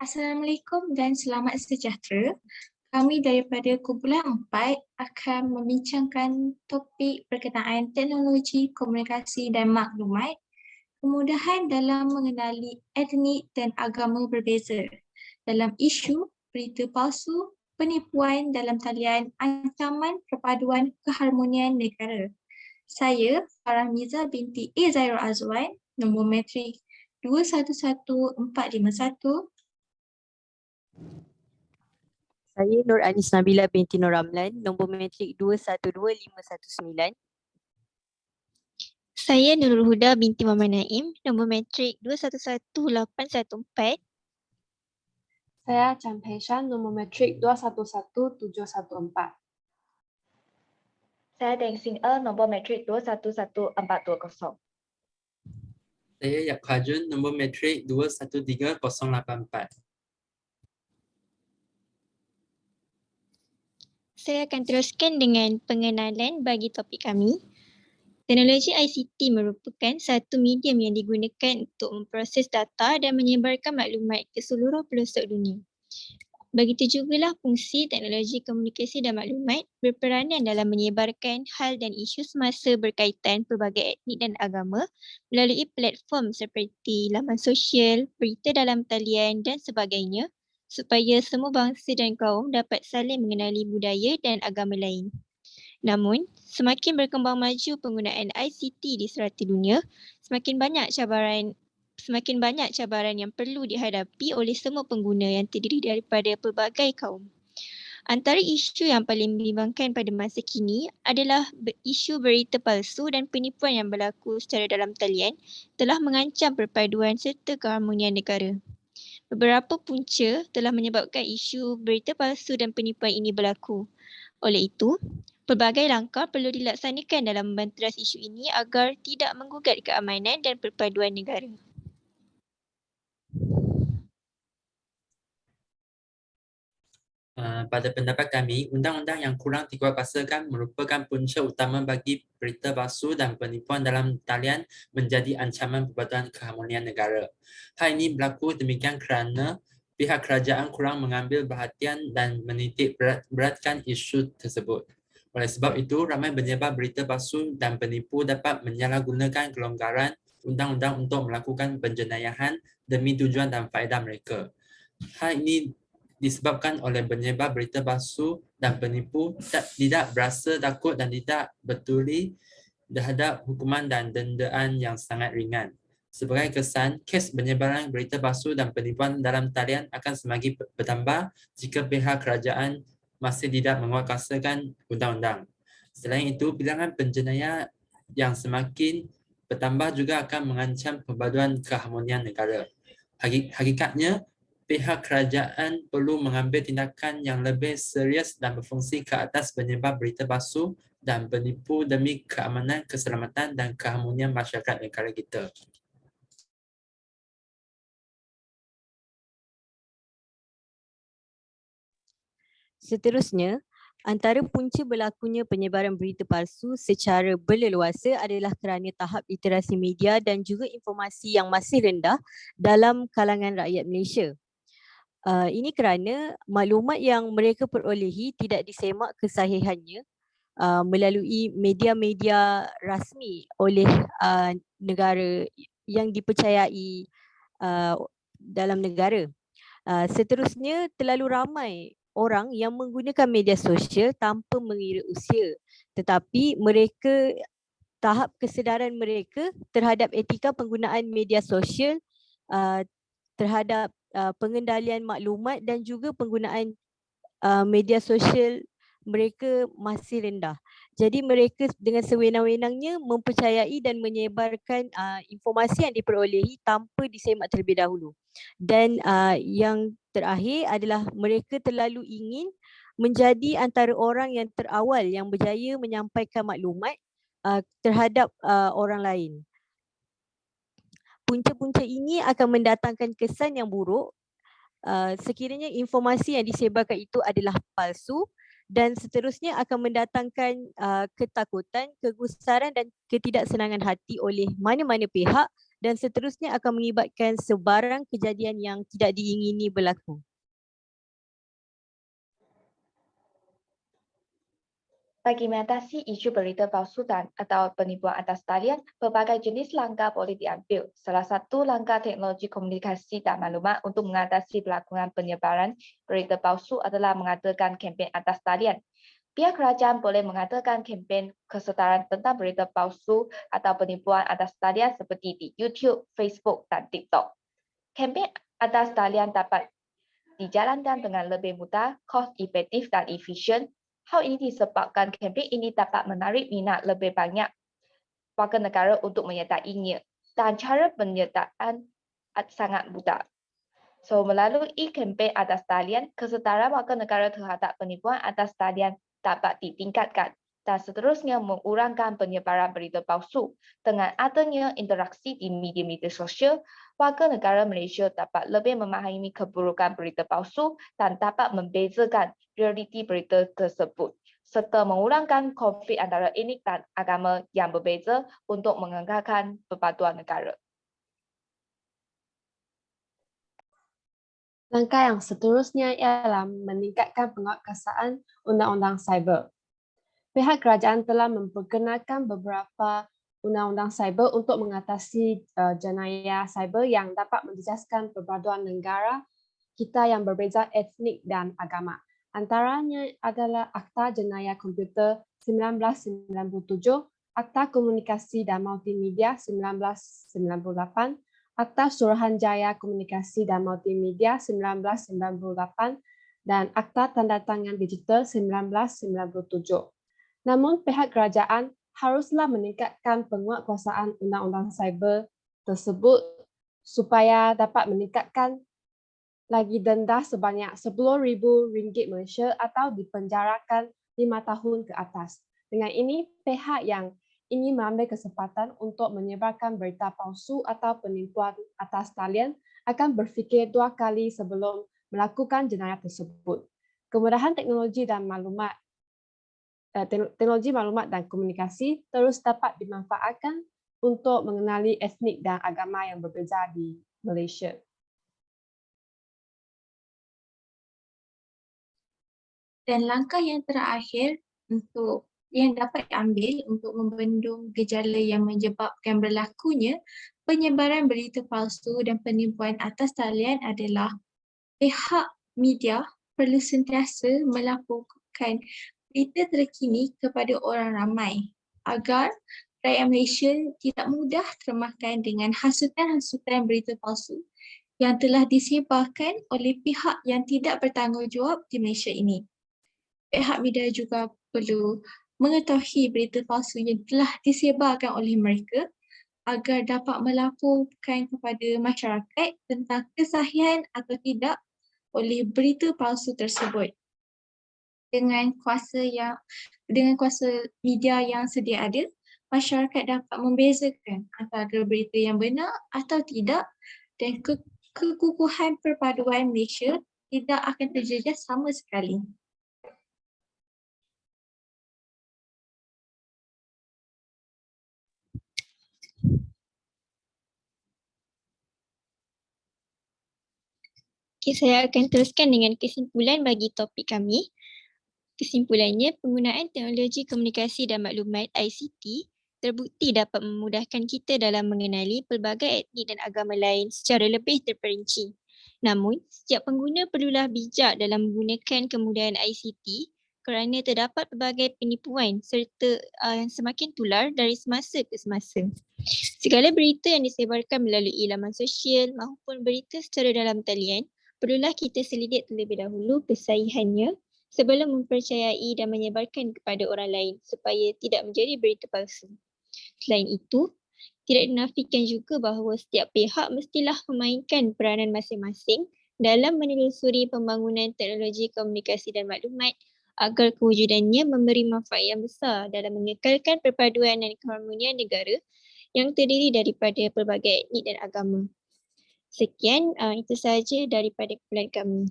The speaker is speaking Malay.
Assalamualaikum dan selamat sejahtera. Kami daripada kumpulan 4 akan membincangkan topik berkenaan teknologi komunikasi dan maklumat, kemudahan dalam mengenali etnik dan agama berbeza dalam isu berita palsu, penipuan dalam talian, ancaman perpaduan keharmonian negara. Saya, Farah Miza binti A. Zairul Azwan, nombor matrik 211451. Saya Nur Anis Nabila binti Nur Ramlan, nombor matrik 212519. Saya Nurul Huda binti Muhammad Naim, nombor matrik 211814. Saya Chan Pei Shan, nombor matrik 211714. Saya Deng Sin Er, nombor matrik 211420. Saya Yap Kha Jun, nombor matrik 213084. Saya akan teruskan dengan pengenalan bagi topik kami. Teknologi ICT merupakan satu medium yang digunakan untuk memproses data dan menyebarkan maklumat ke seluruh pelosok dunia. Begitu jugalah fungsi teknologi komunikasi dan maklumat berperanan dalam menyebarkan hal dan isu semasa berkaitan pelbagai etnik dan agama melalui platform seperti laman sosial, berita dalam talian dan sebagainya supaya semua bangsa dan kaum dapat saling mengenali budaya dan agama lain. Namun, semakin berkembang maju penggunaan ICT di serata dunia, semakin banyak cabaran yang perlu dihadapi oleh semua pengguna yang terdiri daripada pelbagai kaum. Antara isu yang paling membimbangkan pada masa kini adalah isu berita palsu dan penipuan yang berlaku secara dalam talian telah mengancam perpaduan serta keharmonian negara. Beberapa punca telah menyebabkan isu berita palsu dan penipuan ini berlaku. Oleh itu, pelbagai langkah perlu dilaksanakan dalam membanteras isu ini agar tidak menggugat keamanan dan perpaduan negara. Pada pendapat kami, undang-undang yang kurang dikuatkuasakan merupakan punca utama bagi berita palsu dan penipuan dalam talian menjadi ancaman perpaduan keharmonian negara. Hal ini berlaku demikian kerana pihak kerajaan kurang mengambil perhatian dan menitik beratkan isu tersebut. Oleh sebab itu, ramai menyebar berita palsu dan penipu dapat menyalahgunakan kelonggaran undang-undang untuk melakukan penjenayahan demi tujuan dan faedah mereka. Hal ini disebabkan oleh penyebar berita palsu dan penipu tidak berasa takut dan tidak peduli terhadap hukuman dan dendaan yang sangat ringan. Sebagai kesan, kes penyebaran berita palsu dan penipuan dalam talian akan semakin bertambah jika pihak kerajaan masih tidak menguatkuasakan undang-undang. Selain itu, bilangan penjenayah yang semakin bertambah juga akan mengancam perpaduan keharmonian negara. Hakikatnya, pihak kerajaan perlu mengambil tindakan yang lebih serius dan berfungsi ke atas penyebar berita palsu dan penipu demi keamanan, keselamatan dan keharmonian masyarakat negara kita. Seterusnya, antara punca berlakunya penyebaran berita palsu secara berleluasa adalah kerana tahap literasi media dan juga informasi yang masih rendah dalam kalangan rakyat Malaysia. Ini kerana maklumat yang mereka perolehi tidak disemak kesahihannya melalui media-media rasmi oleh negara yang dipercayai dalam negara. Seterusnya, terlalu ramai orang yang menggunakan media sosial tanpa mengira usia, tetapi tahap kesedaran mereka terhadap etika penggunaan media sosial terhadap pengendalian maklumat dan juga penggunaan media sosial mereka masih rendah. Jadi mereka dengan sewenang-wenangnya mempercayai dan menyebarkan informasi yang diperolehi tanpa disemak terlebih dahulu. Dan yang terakhir adalah mereka terlalu ingin menjadi antara orang yang terawal yang berjaya menyampaikan maklumat terhadap orang lain. Punca-punca ini akan mendatangkan kesan yang buruk sekiranya informasi yang disebarkan itu adalah palsu dan seterusnya akan mendatangkan ketakutan, kegusaran dan ketidaksenangan hati oleh mana-mana pihak dan seterusnya akan mengibatkan sebarang kejadian yang tidak diingini berlaku. Bagi mengatasi isu berita palsu atau penipuan atas talian, berbagai jenis langkah boleh diambil. Salah satu langkah teknologi komunikasi dan maklumat untuk mengatasi pelakuan penyebaran berita palsu adalah mengadakan kempen atas talian. Pihak kerajaan boleh mengadakan kempen kesetaraan tentang berita palsu atau penipuan atas talian seperti di YouTube, Facebook dan TikTok. Kempen atas talian dapat dijalankan dengan lebih mudah, kos efektif dan efisien. Hal ini disebabkan kempen ini dapat menarik minat lebih banyak warga negara untuk menyertainya dan cara penyertaan sangat mudah. So, melalui kempen atas talian, kesetaraan warga negara terhadap penipuan atas talian dapat ditingkatkan dan seterusnya mengurangkan penyebaran berita palsu. Dengan adanya interaksi di media-media sosial, warga negara Malaysia dapat lebih memahami keburukan berita palsu dan dapat membezakan realiti berita tersebut serta mengurangkan konflik antara etnik dan agama yang berbeza untuk mengekalkan persatuan negara. Langkah yang seterusnya ialah meningkatkan penguatkuasaan undang-undang cyber. Pihak kerajaan telah memperkenalkan beberapa undang-undang cyber untuk mengatasi jenayah cyber yang dapat menjejaskan perpaduan negara kita yang berbeza etnik dan agama. Antaranya adalah Akta Jenayah Komputer 1997, Akta Komunikasi dan Multimedia 1998, Akta Suruhanjaya Komunikasi dan Multimedia 1998, dan Akta Tandatangan Digital 1997. Namun pihak kerajaan haruslah meningkatkan penguatkuasaan undang-undang cyber tersebut supaya dapat meningkatkan lagi denda sebanyak RM10,000 Malaysia atau dipenjarakan 5 tahun ke atas. Dengan ini, pihak yang ingin mengambil kesempatan untuk menyebarkan berita palsu atau penipuan atas talian akan berfikir 2 kali sebelum melakukan jenayah tersebut. Kemudahan teknologi maklumat dan komunikasi terus dapat dimanfaatkan untuk mengenali etnik dan agama yang berbeza di Malaysia. Dan langkah yang terakhir yang dapat diambil untuk membendung gejala yang menyebabkan berlakunya penyebaran berita palsu dan penipuan atas talian adalah pihak media perlu sentiasa melaporkan berita terkini kepada orang ramai agar rakyat Malaysia tidak mudah termakan dengan hasutan-hasutan berita palsu yang telah disebarkan oleh pihak yang tidak bertanggungjawab di Malaysia ini. Pihak media juga perlu mengetahui berita palsu yang telah disebarkan oleh mereka agar dapat melaporkan kepada masyarakat tentang kesahihan atau tidak oleh berita palsu tersebut. Dengan kuasa media yang sedia ada, masyarakat dapat membezakan antara berita yang benar atau tidak dan kekukuhan perpaduan Malaysia tidak akan terjejas sama sekali. Okay, saya akan teruskan dengan kesimpulan bagi topik kami. Kesimpulannya, penggunaan teknologi komunikasi dan maklumat ICT terbukti dapat memudahkan kita dalam mengenali pelbagai etnik dan agama lain secara lebih terperinci. Namun, setiap pengguna perlulah bijak dalam menggunakan kemudahan ICT kerana terdapat pelbagai penipuan serta yang semakin tular dari semasa ke semasa. Segala berita yang disebarkan melalui laman sosial maupun berita secara dalam talian perlulah kita selidik terlebih dahulu kesahihannya sebelum mempercayai dan menyebarkan kepada orang lain supaya tidak menjadi berita palsu. Selain itu, tidak dinafikan juga bahawa setiap pihak mestilah memainkan peranan masing-masing dalam menelusuri pembangunan teknologi komunikasi dan maklumat agar kewujudannya memberi manfaat yang besar dalam mengekalkan perpaduan dan keharmonian negara yang terdiri daripada pelbagai etnik dan agama. Sekian, itu sahaja daripada kumpulan kami.